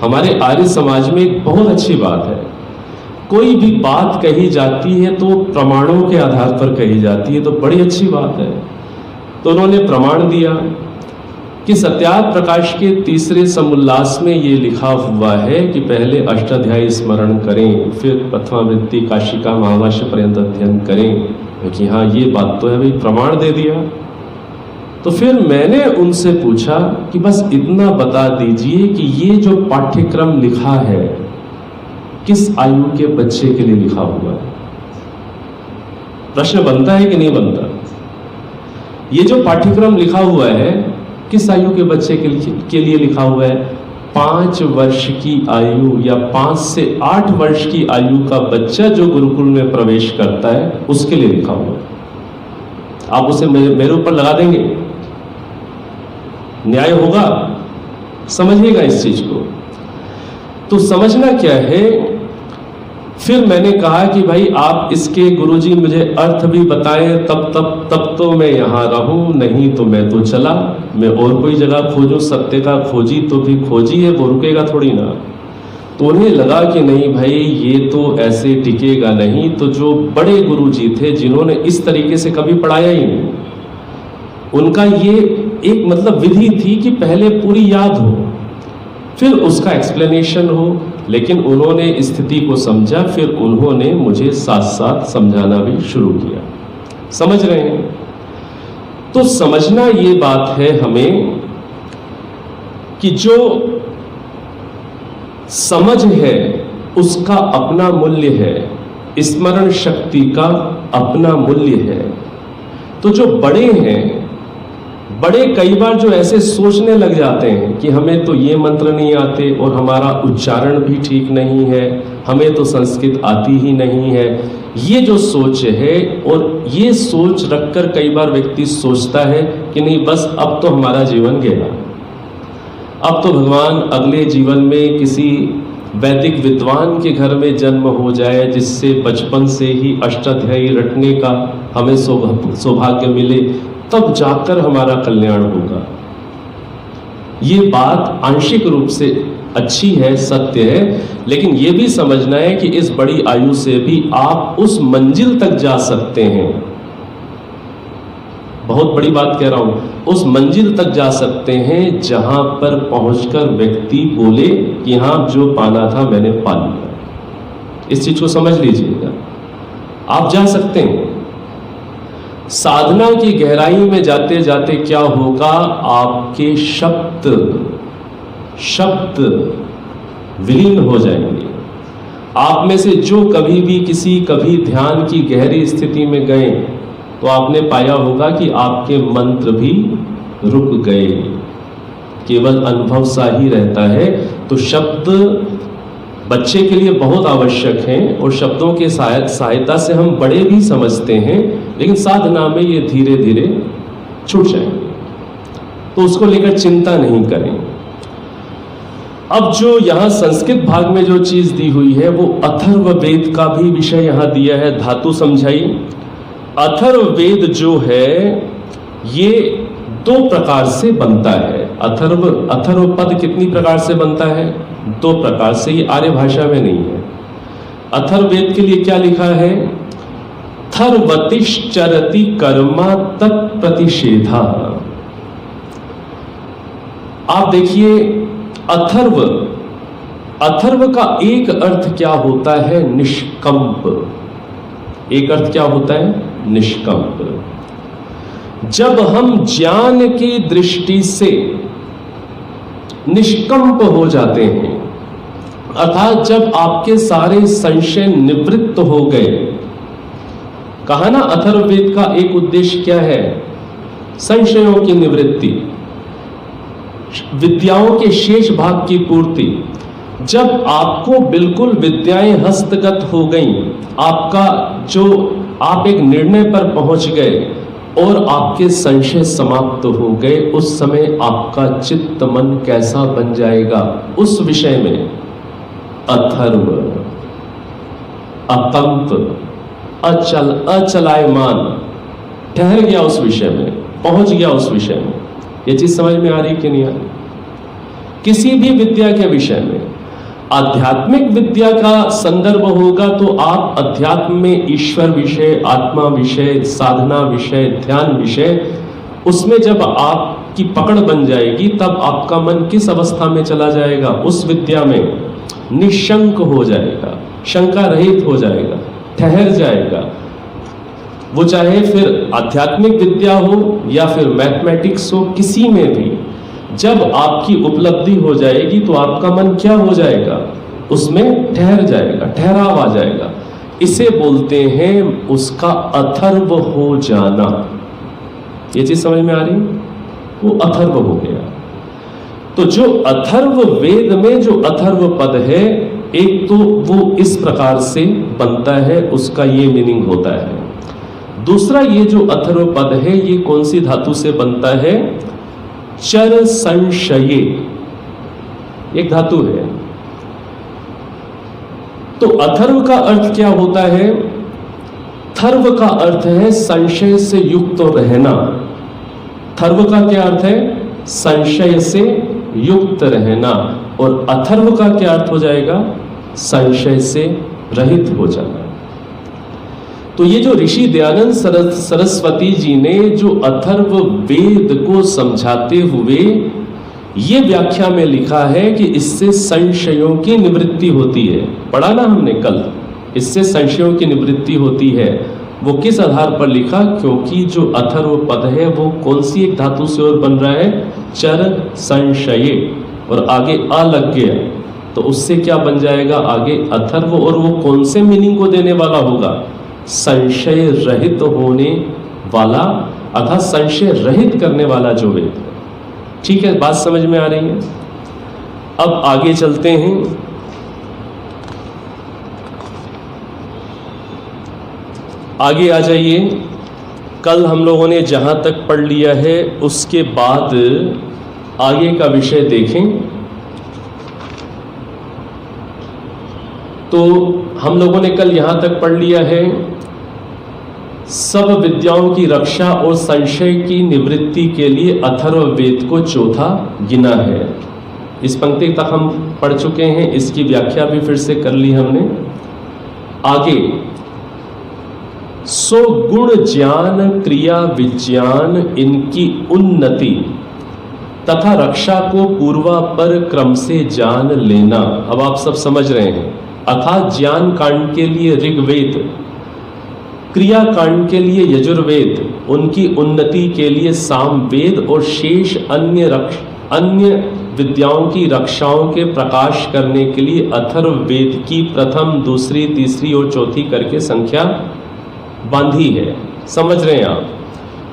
हमारे आर्य समाज में एक बहुत अच्छी बात है, कोई भी बात कही जाती है तो प्रमाणों के आधार पर कही जाती है, तो बड़ी अच्छी बात है। तो उन्होंने प्रमाण दिया कि सत्यार्थ प्रकाश के तीसरे समुल्लास में ये लिखा हुआ है कि पहले अष्टाध्यायी स्मरण करें, फिर प्रथमावृत्ति काशिका महाभाष्य पर्यंत अध्ययन करें। कि हाँ ये बात तो है भाई, प्रमाण दे दिया। तो फिर मैंने उनसे पूछा कि बस इतना बता दीजिए कि ये जो पाठ्यक्रम लिखा है किस आयु के बच्चे के लिए लिखा हुआ है? प्रश्न बनता है कि नहीं बनता? ये जो पाठ्यक्रम लिखा हुआ है किस आयु के बच्चे के लिए लिखा हुआ है? 5 वर्ष की आयु या 5 से 8 वर्ष की आयु का बच्चा जो गुरुकुल में प्रवेश करता है उसके लिए लिखा हुआ। आप उसे मेरे ऊपर लगा देंगे, न्याय होगा? समझिएगा इस चीज को। तो समझना क्या है, फिर मैंने कहा कि भाई आप इसके गुरुजी मुझे अर्थ भी बताएं, तब तो मैं यहाँ रहूं, नहीं तो मैं तो चला, मैं और कोई जगह खोजूं। सत्य का खोजी तो भी खोजी है, वो रुकेगा थोड़ी ना। तो उन्हें लगा कि नहीं भाई ये तो ऐसे टिकेगा नहीं। तो जो बड़े गुरुजी थे जिन्होंने इस तरीके से कभी पढ़ाया ही नहीं, उनका ये एक मतलब विधि थी कि पहले पूरी याद हो फिर उसका एक्सप्लेनेशन हो। लेकिन उन्होंने स्थिति को समझा, फिर उन्होंने मुझे साथ साथ समझाना भी शुरू किया। समझ रहे हैं? तो समझना ये बात है हमें कि जो समझ है उसका अपना मूल्य है, स्मरण शक्ति का अपना मूल्य है। तो जो बड़े हैं, बड़े कई बार जो ऐसे सोचने लग जाते हैं कि हमें तो ये मंत्र नहीं आते और हमारा उच्चारण भी ठीक नहीं है, हमें तो संस्कृत आती ही नहीं है, ये जो सोच है, और ये सोच रखकर कई बार व्यक्ति सोचता है कि नहीं बस अब तो हमारा जीवन गया, अब तो भगवान अगले जीवन में किसी वैदिक विद्वान के घर में जन्म हो जाए जिससे बचपन से ही अष्टाध्यायी रटने का हमें सौभाग्य मिले, तब जाकर हमारा कल्याण होगा। ये बात आंशिक रूप से अच्छी है, सत्य है, लेकिन ये भी समझना है कि इस बड़ी आयु से भी आप उस मंजिल तक जा सकते हैं। बहुत बड़ी बात कह रहा हूं, उस मंजिल तक जा सकते हैं जहां पर पहुंचकर व्यक्ति बोले कि हां जो पाना था मैंने पा लिया। इस चीज को समझ लीजिएगा, आप जा सकते हैं। साधना की गहराई में जाते जाते क्या होगा, आपके शब्द विलीन हो जाएंगे। आप में से जो कभी ध्यान की गहरी स्थिति में गए तो आपने पाया होगा कि आपके मंत्र भी रुक गए, केवल अनुभव सा ही रहता है। तो शब्द बच्चे के लिए बहुत आवश्यक हैं और शब्दों के सहायता से हम बड़े भी समझते हैं, लेकिन साधना में ये धीरे धीरे छूट जाएंगे। तो उसको लेकर चिंता नहीं करें। अब जो यहाँ संस्कृत भाग में जो चीज दी हुई है वो अथर्ववेद का भी विषय यहाँ दिया है। धातु समझाई। अथर्ववेद जो है ये 2 प्रकार से बनता है। अथर्व पद कितनी प्रकार से बनता है? 2 प्रकार से। ये आर्य भाषा में नहीं है। अथर्ववेद के लिए क्या लिखा है? थर्वतिश्चरति कर्मा तत्प्रतिषेधा। आप देखिए अथर्व का एक अर्थ क्या होता है? निष्कंप। एक अर्थ क्या होता है? निष्कंप। जब हम ज्ञान की दृष्टि से निष्कंप हो जाते हैं, अर्थात जब आपके सारे संशय निवृत्त हो गए। कहा ना अथर्ववेद का एक उद्देश्य क्या है? संशयों की निवृत्ति, विद्याओं के शेष भाग की पूर्ति। जब आपको बिल्कुल विद्याएं हस्तगत हो गई, आप एक निर्णय पर पहुंच गए और आपके संशय समाप्त हो गए, उस समय आपका चित्त मन कैसा बन जाएगा? उस विषय में अथर्व, अकंप, अचल, अचलायमान, ठहर गया उस विषय में, पहुंच गया उस विषय में। ये चीज समझ में आ रही कि नहीं आ रही? किसी भी विद्या के विषय में, आध्यात्मिक विद्या का संदर्भ होगा तो आप अध्यात्म में ईश्वर विषय, आत्मा विषय, साधना विषय, ध्यान विषय, उसमें जब आपकी पकड़ बन जाएगी तब आपका मन किस अवस्था में चला जाएगा? उस विद्या में निशंक हो जाएगा, शंका रहित हो जाएगा, ठहर जाएगा। वो चाहे फिर आध्यात्मिक विद्या हो या फिर मैथमेटिक्स हो, किसी में भी जब आपकी उपलब्धि हो जाएगी तो आपका मन क्या हो जाएगा? उसमें ठहर जाएगा, ठहराव आ जाएगा। इसे बोलते हैं उसका अथर्व हो जाना। ये चीज समझ में आ रही? वो अथर्व हो गया। तो जो अथर्व वेद में जो अथर्व पद है, एक तो वो इस प्रकार से बनता है, उसका ये मीनिंग होता है। दूसरा, ये जो अथर्व पद है ये कौन सी धातु से बनता है? चर संशये, एक धातु है। तो अथर्व का अर्थ क्या होता है? थर्व का अर्थ है संशय से युक्त रहना। थर्व का क्या अर्थ है? संशय से युक्त रहना। और अथर्व का क्या अर्थ हो जाएगा? संशय से रहित हो जाना। तो ये जो ऋषि दयानंद सरस्वती जी ने जो अथर्व वेद को समझाते हुए ये व्याख्या में लिखा है कि इससे संशयों की निवृत्ति होती है। पढ़ा ना हमने कल, इससे संशयों की निवृत्ति होती है। वो किस आधार पर लिखा? क्योंकि जो अथर्व पद है वो कौन सी एक धातु से और बन रहा है? चर संशये, और आगे आ लग गया तो उससे क्या बन जाएगा आगे? अथर्व। और वो कौन से मीनिंग को देने वाला होगा? संशय रहित होने वाला, अर्थात संशय रहित करने वाला जो वेद है। ठीक है, बात समझ में आ रही है? अब आगे चलते हैं। आगे आ जाइए। कल हम लोगों ने जहां तक पढ़ लिया है उसके बाद आगे का विषय देखें। तो हम लोगों ने कल यहां तक पढ़ लिया है, सब विद्याओं की रक्षा और संशय की निवृत्ति के लिए अथर्व वेद को चौथा गिना है। इस पंक्ति तक हम पढ़ चुके हैं, इसकी व्याख्या भी फिर से कर ली हमने। आगे, सो गुण ज्ञान क्रिया विज्ञान इनकी उन्नति तथा रक्षा को पूर्वापर क्रम से जान लेना। अब आप सब समझ रहे हैं। अर्थात ज्ञान कांड के लिए ऋग्वेद, क्रिया कांड के लिए यजुर्वेद, उनकी उन्नति के लिए सामवेद और शेष अन्य विद्याओं की रक्षाओं के प्रकाश करने के लिए अथर्व वेद की प्रथम, दूसरी, तीसरी और चौथी करके संख्या बांधी है। समझ रहे हैं आप?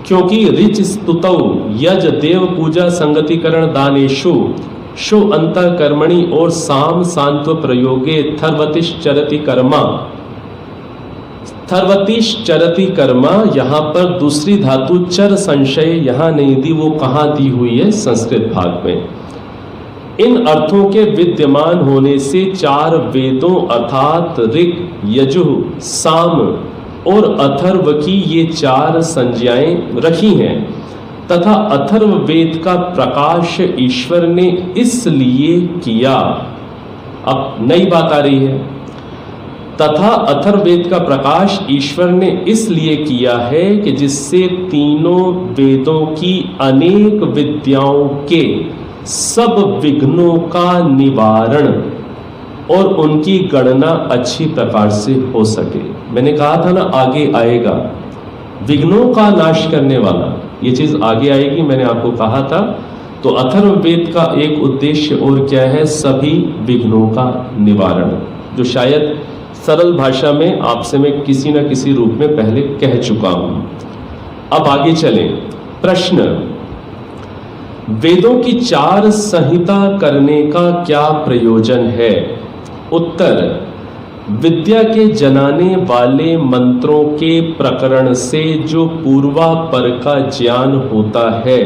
क्योंकि ऋच स्तुतौ यज देव पूजा संगतिकरण दानेषु शो अंतःकर्मणि और साम सांत्व प्रयोगे थर्वतिश्चरति कर्मा। थर्वतिश्चरति कर्मा, यहाँ पर दूसरी धातु चर संशय यहाँ नहीं दी, वो कहाँ दी हुई है? संस्कृत भाग में। इन अर्थों के विद्यमान होने से चार वेदों अर्थात ऋग, यजुः, साम और अथर्व की ये चार संज्ञाएं रखी हैं तथा अथर्व वेद का प्रकाश ईश्वर ने इसलिए किया। अब नई बात आ रही है। तथा अथर्ववेद का प्रकाश ईश्वर ने इसलिए किया है कि जिससे तीनों वेदों की अनेक विद्याओं के सब विघ्नों का निवारण और उनकी गणना अच्छी प्रकार से हो सके। मैंने कहा था ना आगे आएगा, विघ्नों का नाश करने वाला, ये चीज आगे आएगी, मैंने आपको कहा था। तो अथर्ववेद का एक उद्देश्य और क्या है? सभी विघ्नों का निवारण, जो शायद सरल भाषा में आपसे मैं किसी न किसी रूप में पहले कह चुका हूं। अब आगे चलें। प्रश्न, वेदों की चार संहिता करने का क्या प्रयोजन है? उत्तर, विद्या के जनाने वाले मंत्रों के प्रकरण से जो पूर्वापर का ज्ञान होता है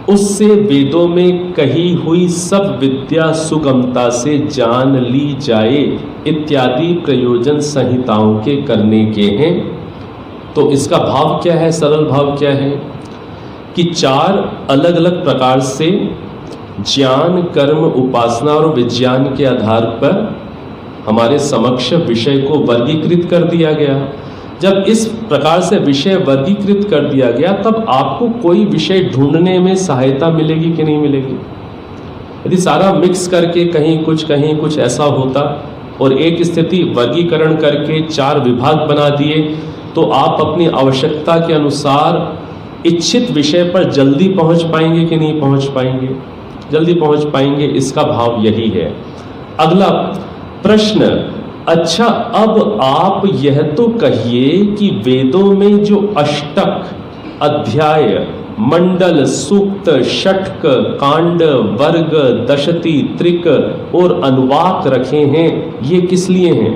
उससे वेदों में कही हुई सब विद्या सुगमता से जान ली जाए इत्यादि प्रयोजन संहिताओं के करने के हैं। तो इसका भाव क्या है? सरल भाव क्या है कि चार अलग अलग प्रकार से ज्ञान, कर्म, उपासना और विज्ञान के आधार पर हमारे समक्ष विषय को वर्गीकृत कर दिया गया। जब इस प्रकार से विषय वर्गीकृत कर दिया गया तब आपको कोई विषय ढूंढने में सहायता मिलेगी कि नहीं मिलेगी? यदि सारा मिक्स करके कहीं कुछ ऐसा होता और एक स्थिति वर्गीकरण करके चार विभाग बना दिए तो आप अपनी आवश्यकता के अनुसार इच्छित विषय पर जल्दी पहुंच पाएंगे कि नहीं पहुंच पाएंगे? जल्दी पहुंच पाएंगे, इसका भाव यही है। अगला प्रश्न, अच्छा अब आप यह तो कहिए कि वेदों में जो अष्टक, अध्याय, मंडल, सूक्त, षटक, कांड, वर्ग, दशति, त्रिक और अनुवाक रखे हैं। ये किस लिए हैं?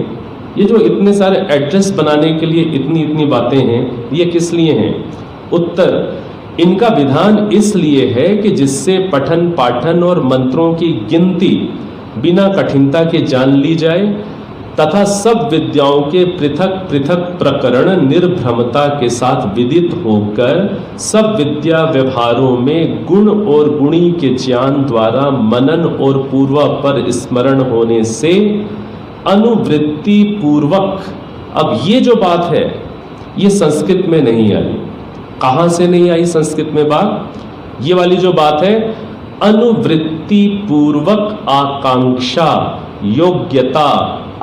ये जो इतने सारे एड्रेस बनाने के लिए इतनी इतनी बातें हैं, ये किस लिए हैं? उत्तर, इनका विधान इसलिए है कि जिससे पठन पाठन और मंत्रों की गिनती बिना कठिनता के जान ली जाए तथा सब विद्याओं के पृथक पृथक प्रकरण निर्भ्रमता के साथ विदित होकर सब विद्या व्यवहारों में गुण और गुणी के ज्ञान द्वारा मनन और पूर्वापर स्मरण होने से अनुवृत्ति पूर्वक। अब ये जो बात है ये संस्कृत में नहीं आई। कहाँ से नहीं आई संस्कृत में बात? ये वाली जो बात है, अनुवृत्ति पूर्वक आकांक्षा, योग्यता,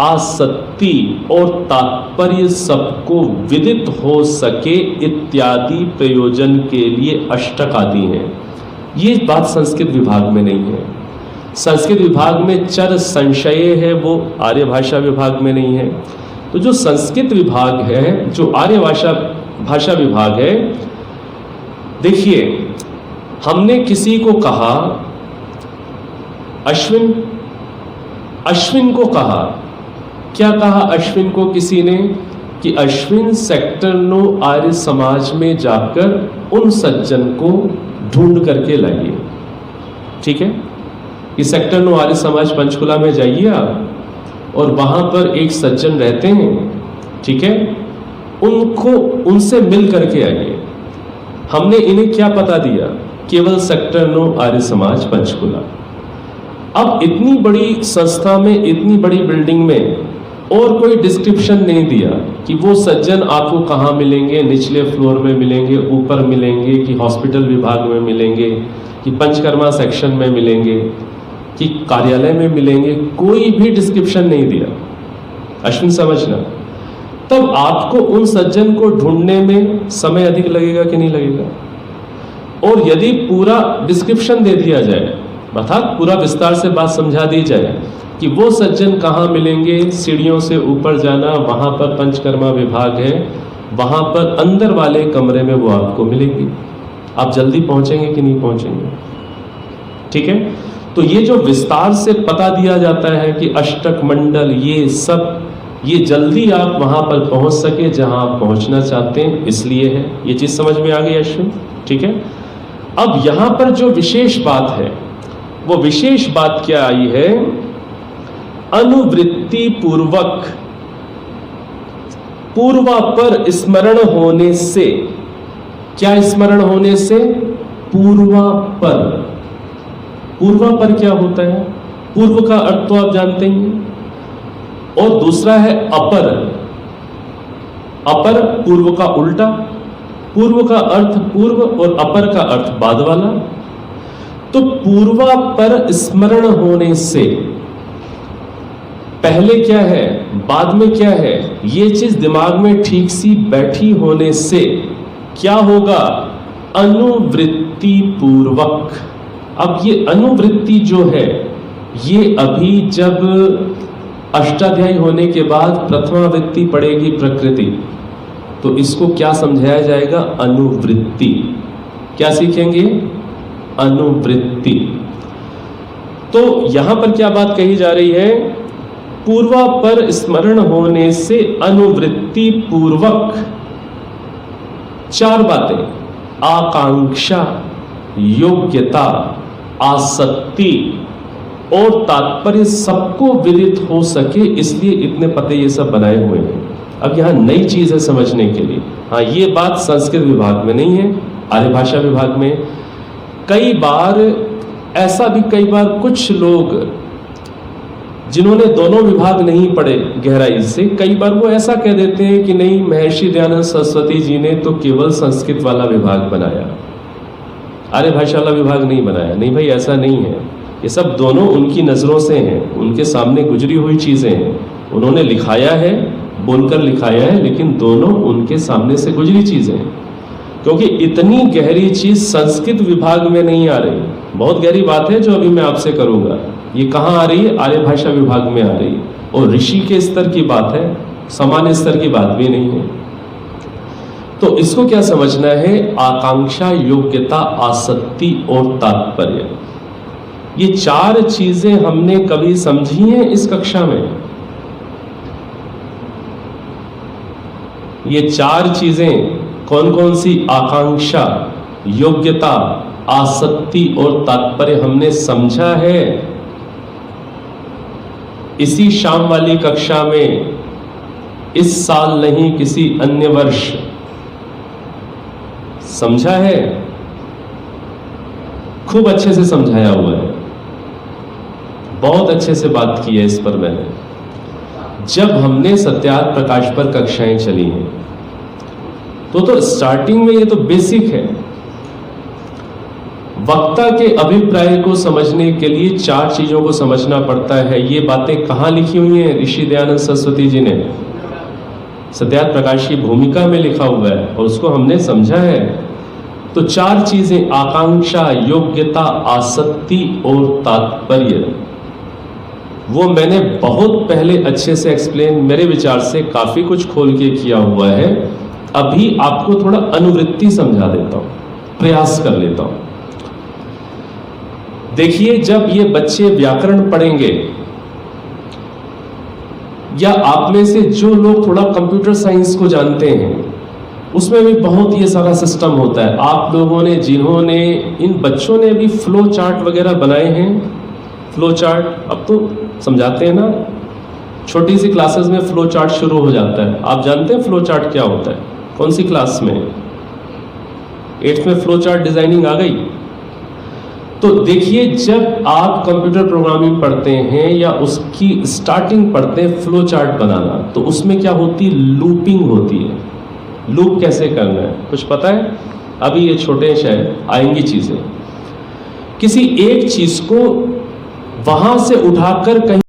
आसक्ति और तात्पर्य सबको विदित हो सके इत्यादि प्रयोजन के लिए अष्टक आदि हैं। ये बात संस्कृत विभाग में नहीं है। संस्कृत विभाग में चर संशय है, वो आर्य भाषा विभाग में नहीं है। तो जो संस्कृत विभाग है, जो आर्य भाषा विभाग है, देखिए हमने किसी को कहा अश्विन को कहा, क्या कहा अश्विन को किसी ने कि अश्विन सेक्टर 9 आर्य समाज में जाकर उन सज्जन को ढूंढ करके लाइए। ठीक है, कि सेक्टर 9 आर्य समाज पंचकुला में जाइए आप, और वहां पर एक सज्जन रहते हैं, ठीक है, उनसे मिल करके आइए। हमने इन्हें क्या पता दिया? केवल सेक्टर 9 आर्य समाज पंचकुला। अब इतनी बड़ी संस्था में, इतनी बड़ी बिल्डिंग में और कोई डिस्क्रिप्शन नहीं दिया कि वो सज्जन आपको कहाँ मिलेंगे, निचले फ्लोर में मिलेंगे, ऊपर मिलेंगे, कि हॉस्पिटल विभाग में मिलेंगे, कि पंचकर्मा सेक्शन में मिलेंगे, कि कार्यालय में मिलेंगे। कोई भी डिस्क्रिप्शन नहीं दिया। अश्विन समझना, तब आपको उन सज्जन को ढूंढने में समय अधिक लगेगा कि नहीं लगेगा? और यदि पूरा डिस्क्रिप्शन दे दिया जाए, अर्थात पूरा विस्तार से बात समझा दी जाए कि वो सज्जन कहाँ मिलेंगे, सीढ़ियों से ऊपर जाना, वहाँ पर पंचकर्मा विभाग है, वहाँ पर अंदर वाले कमरे में वो आपको मिलेंगे, आप जल्दी पहुँचेंगे कि नहीं पहुँचेंगे? ठीक है, तो ये जो विस्तार से पता दिया जाता है कि अष्टक मंडल, ये सब, ये जल्दी आप वहाँ पर पहुँच सके जहाँ आप पहुँचना चाहते हैं, इसलिए है। ये चीज़ समझ में आ गई अश्विन? ठीक है। अब यहाँ पर जो विशेष बात है, वो विशेष बात क्या आई है? अनुवृत्ति पूर्वक पूर्वापर स्मरण होने से। क्या स्मरण होने से? पूर्वापर। पूर्वापर क्या होता है? पूर्व का अर्थ तो आप जानते ही हैं, और दूसरा है अपर। अपर पूर्व का उल्टा। पूर्व का अर्थ पूर्व और अपर का अर्थ बाद वाला। तो पूर्वापर स्मरण होने से पहले क्या है, बाद में क्या है, ये चीज दिमाग में ठीक सी बैठी होने से क्या होगा? अनुवृत्ति पूर्वक। अब ये अनुवृत्ति जो है, ये अभी जब अष्टाध्यायी होने के बाद प्रथमावृत्ति पड़ेगी प्रकृति, तो इसको क्या समझाया जाएगा? अनुवृत्ति। क्या सीखेंगे? अनुवृत्ति। तो यहां पर क्या बात कही जा रही है? पूर्वापर स्मरण होने से अनुवृत्ति पूर्वक चार बातें, आकांक्षा, योग्यता, आसक्ति और तात्पर्य सबको विदित हो सके, इसलिए इतने पते ये सब बनाए हुए हैं। अब यहाँ नई चीज है समझने के लिए। हाँ, ये बात संस्कृत विभाग में नहीं है, आर्य भाषा विभाग में। कई बार ऐसा भी, कई बार कुछ लोग जिन्होंने दोनों विभाग नहीं पढ़े गहराई से, कई बार वो ऐसा कह देते हैं कि नहीं, महर्षि दयानंद सरस्वती जी ने तो केवल संस्कृत वाला विभाग बनाया, आर्य भाषा वाला विभाग नहीं बनाया। नहीं भाई, ऐसा नहीं है। ये सब दोनों उनकी नज़रों से हैं, उनके सामने गुजरी हुई चीज़ें हैं। उन्होंने लिखाया है, बोलकर लिखाया है, लेकिन दोनों उनके सामने से गुजरी चीज़ें हैं। क्योंकि इतनी गहरी चीज़ संस्कृत विभाग में नहीं आ रही। बहुत गहरी बात है जो अभी मैं आपसे करूँगा। ये कहाँ आ रही है? आर्य भाषा विभाग में आ रही है। और ऋषि के स्तर की बात है, सामान्य स्तर की बात भी नहीं है। तो इसको क्या समझना है? आकांक्षा, योग्यता, आसक्ति और तात्पर्य। ये चार चीजें हमने कभी समझी हैं इस कक्षा में? ये चार चीजें कौन कौन सी? आकांक्षा, योग्यता, आसक्ति और तात्पर्य हमने समझा है इसी शाम वाली कक्षा में, इस साल नहीं किसी अन्य वर्ष। समझा है? खूब अच्छे से समझाया हुआ है, बहुत अच्छे से बात की है इस पर मैंने। जब हमने सत्यार्थ प्रकाश पर कक्षाएं चली हैं तो स्टार्टिंग में ये तो बेसिक है। वक्ता के अभिप्राय को समझने के लिए चार चीजों को समझना पड़ता है। ये बातें कहां लिखी हुई हैं? ऋषि दयानंद सरस्वती जी ने सत्यार्थ प्रकाश की भूमिका में लिखा हुआ है और उसको हमने समझा है। तो चार चीजें, आकांक्षा, योग्यता, आसक्ति और तात्पर्य, वो मैंने बहुत पहले अच्छे से एक्सप्लेन, मेरे विचार से काफी कुछ खोल के किया हुआ है। अभी आपको थोड़ा अनुवृत्ति समझा देता हूं, प्रयास कर लेता हूं। देखिए, जब ये बच्चे व्याकरण पढ़ेंगे, या आप में से जो लोग थोड़ा कंप्यूटर साइंस को जानते हैं, उसमें भी बहुत ये सारा सिस्टम होता है। आप लोगों ने, जिन्होंने, इन बच्चों ने भी फ्लो चार्ट वगैरह बनाए हैं, फ्लो चार्ट अब तो समझाते हैं ना, छोटी सी क्लासेस में फ्लो चार्ट शुरू हो जाता है। आप जानते हैं फ्लो चार्ट क्या होता है? कौन सी क्लास में? 8th में फ्लो चार्ट डिजाइनिंग आ गई। तो देखिए, जब आप कंप्यूटर प्रोग्रामिंग पढ़ते हैं या उसकी स्टार्टिंग पढ़ते हैं, फ्लो चार्ट बनाना, तो उसमें क्या होती है? लूपिंग होती है। लूप कैसे करना है कुछ पता है? अभी ये छोटे शायद आएंगी चीजें। किसी एक चीज को वहां से उठाकर कहीं